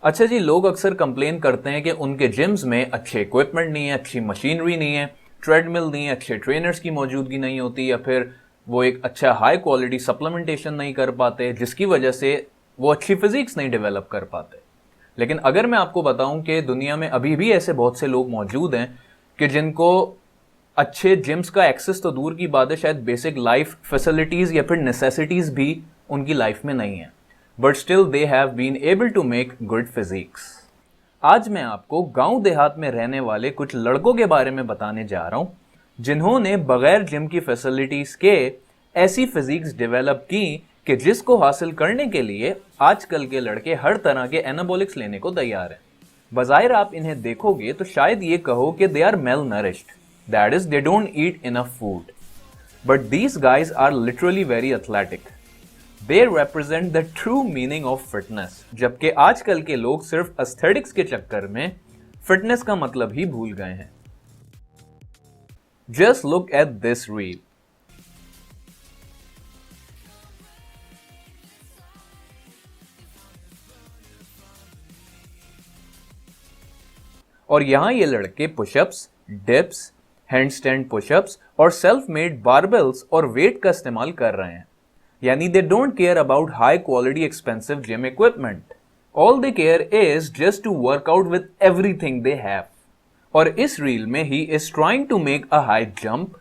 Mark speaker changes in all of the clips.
Speaker 1: अच्छा जी, लोग अक्सर कंप्लेन करते हैं कि उनके जिम्स में अच्छे इक्विपमेंट नहीं है, अच्छी मशीनरी नहीं है, ट्रेडमिल नहीं है, अच्छे ट्रेनर्स की मौजूदगी नहीं होती, या फिर वो एक अच्छा हाई क्वालिटी सप्लीमेंटेशन नहीं कर पाते, जिसकी वजह से वो अच्छी फिजिक्स नहीं डेवलप कर पाते। लेकिन अगर मैं आपको बताऊं कि दुनिया में अभी भी ऐसे बहुत से लोग मौजूद हैं कि जिनको अच्छे जिम्स का एक्सेस तो दूर की बात है, शायद बेसिक लाइफ फैसिलिटीज या फिर नेसेसिटीज भी उनकी लाइफ में नहीं है, but still they have been able to make good physics. आज मैं आपको गांव देहात में रहने वाले कुछ लड़कों के बारे में बताने जा रहा हूं जिन्होंने बगैर जिम की फैसिलिटीज के ऐसी फिजिक्स डेवलप की कि जिसको हासिल करने के लिए आजकल के लड़के हर तरह के एनाबॉलिक्स लेने को तैयार हैं। बज़ाहिर आप इन्हें देखोगे तो शायद ये कहो कि they are malnourished, that is they don't eat enough food, but these guys are literally very athletic. They represent the true meaning of fitness. जबकि आजकल के लोग सिर्फ एस्थेटिक्स के चक्कर में फिटनेस का मतलब ही भूल गए हैं। Just look at this reel. और यहां ये लड़के पुशअप्स, डिप्स, हैंडस्टैंड पुशअप्स और सेल्फ मेड बारबेल्स और वेट का इस्तेमाल कर रहे हैं। यानी they don't care about high quality expensive gym equipment. All they care is just to work out with everything they have. और इस रील में he is trying to make a high jump,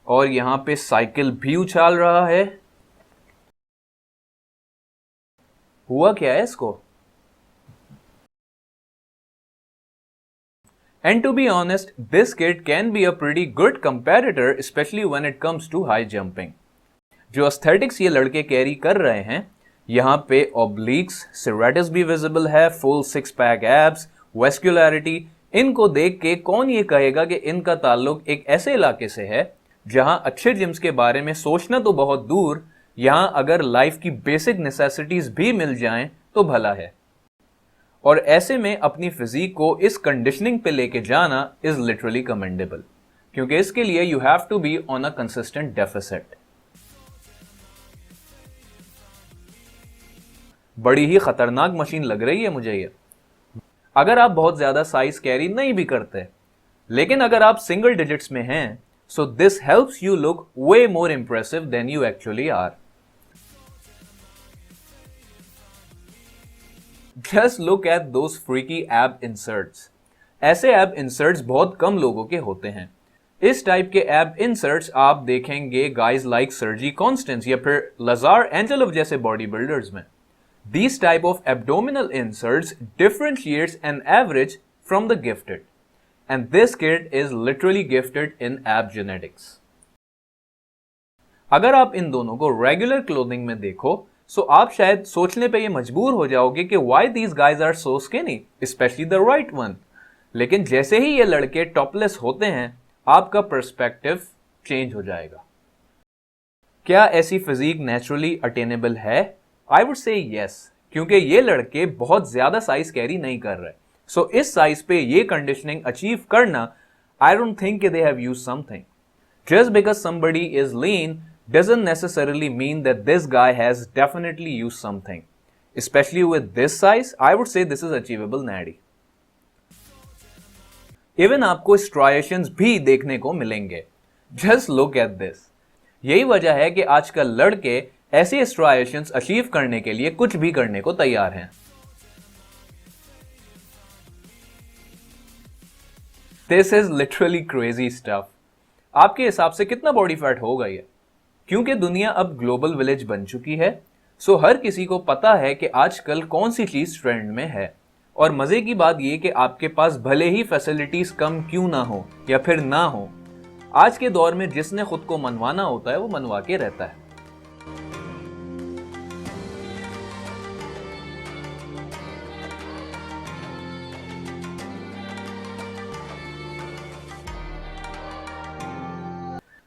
Speaker 1: और यहां पे साइकिल भी उछाल रहा है। हुआ क्या है इसको? And to be honest, this kid can be a pretty good competitor, especially when it comes to high jumping. जो एस्थेटिक्स ये लड़के कैरी कर रहे हैं, यहाँ पे obliques, serratus भी विजिबल है, full six pack abs, vascularity। इनको देख के कौन ये कहेगा कि इनका ताल्लुक एक ऐसे इलाके से है जहाँ अच्छे जिम्स के बारे में सोचना तो बहुत दूर, यहाँ अगर लाइफ की बेसिक नेसेसिटीज भी मिल जाएं तो भला है। और ऐसे में अपनी फिजिक को इस कंडीशनिंग पे लेके जाना इज लिटरली कमेंडेबल, क्योंकि इसके लिए you have to be on a consistent deficit. बड़ी ही खतरनाक मशीन लग रही है मुझे ये। अगर आप बहुत ज्यादा साइज कैरी नहीं भी करते, लेकिन अगर आप सिंगल डिजिट्स में हैं, so this helps you look way more impressive than you actually are. Just look at those freaky ab inserts. ऐसे ab inserts बहुत कम लोगों के होते हैं। इस टाइप के ab inserts आप देखेंगे गाइज लाइक सर्जी कॉन्स्टेंस या फिर लजार एंजेलोव जैसे बॉडी बिल्डर्स में। These type of abdominal inserts differentiates an average from the gifted, and this kid is literally gifted in ab genetics. अगर आप इन दोनों को रेगुलर क्लोथिंग में देखो, सो आप शायद सोचने पे ये मजबूर हो जाओगे कि why these guys are so skinny, specially the right one. लेकिन जैसे ही ये लड़के टॉपलेस होते हैं, आपका पर्सपेक्टिव चेंज हो जाएगा। क्या ऐसी फिजिक नेचुरली अटेनेबल है? आई वुड से यस, क्योंकि ये लड़के बहुत ज्यादा साइज कैरी नहीं कर रहे। सो इस साइज पे ये कंडीशनिंग अचीव करना, I don't think they have used something. Just because somebody is lean doesn't necessarily mean that this guy has definitely used something. Especially with this size, I would say this is achievable natty. Even आपको striations भी देखने को मिलेंगे। Just look at this. यही वजह है कि आजकल लड़के ऐसे striations अचीव करने के लिए कुछ भी करने को तैयार हैं। This is literally crazy stuff. आपके हिसाब से कितना बॉडी फैट होगा ये? क्योंकि दुनिया अब ग्लोबल विलेज बन चुकी है, सो हर किसी को पता है कि आजकल कौन सी चीज ट्रेंड में है। और मजे की बात यह कि आपके पास भले ही फैसिलिटीज कम क्यों ना हो या फिर ना हो, आज के दौर में जिसने खुद को मनवाना होता है वो मनवा के रहता है।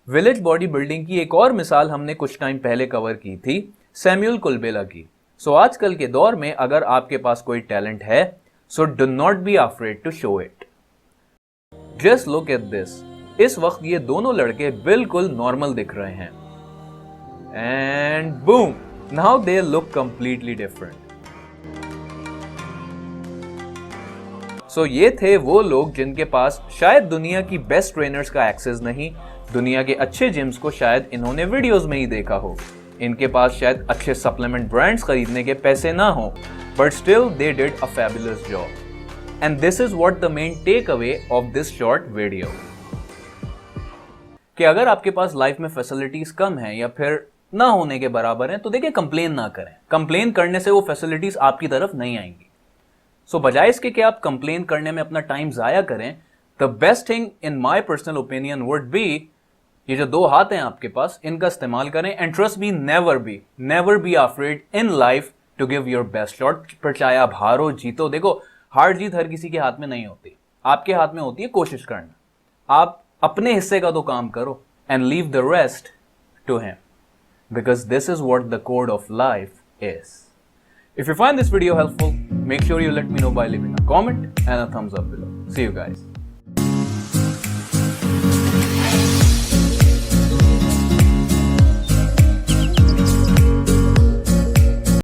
Speaker 1: विलेज बॉडी बिल्डिंग की एक और मिसाल हमने कुछ टाइम पहले कवर की थी, सैमुअल कुलबेला की। सो आजकल के दौर में अगर आपके पास कोई टैलेंट है, so do not be afraid to show it. Just look at this. इस वक्त ये दोनों लड़के बिल्कुल नॉर्मल दिख रहे हैं, and boom, now they look completely different. So ये थे वो लोग जिनके पास शायद दुनिया की बेस्ट ट्रेनर्स का एक्सेस नहीं, दुनिया के अच्छे जिम्स को शायद इन्होंने वीडियोस में ही देखा हो, इनके पास शायद अच्छे सप्लीमेंट ब्रांड्स खरीदने के पैसे ना हो, but still they did a fabulous job. And this is what the main takeaway of this short video, कि अगर आपके पास लाइफ में फैसिलिटीज कम है या फिर ना होने के बराबर हैं, तो देखिए कंप्लेन ना करें। कंप्लेन करने से वो फैसिलिटीज आपकी तरफ नहीं आएंगी। सो बजाय इसके कि आप कंप्लेन करने में अपना टाइम जाया करें, the best thing in my personal opinion would be, ये जो 2 हाथ हैं आपके पास, इनका इस्तेमाल करें। And trust me, never be afraid in life to give your best shot. पर चाहे आप हारो जीतो, देखो हार जीत हर किसी के हाथ में नहीं होती, आपके हाथ में होती है कोशिश करना। आप अपने हिस्से का तो काम करो and leave the rest to him, because this is what the code of life is. If you find this video helpful, make sure you let me know by leaving a comment and a thumbs up below. See you guys.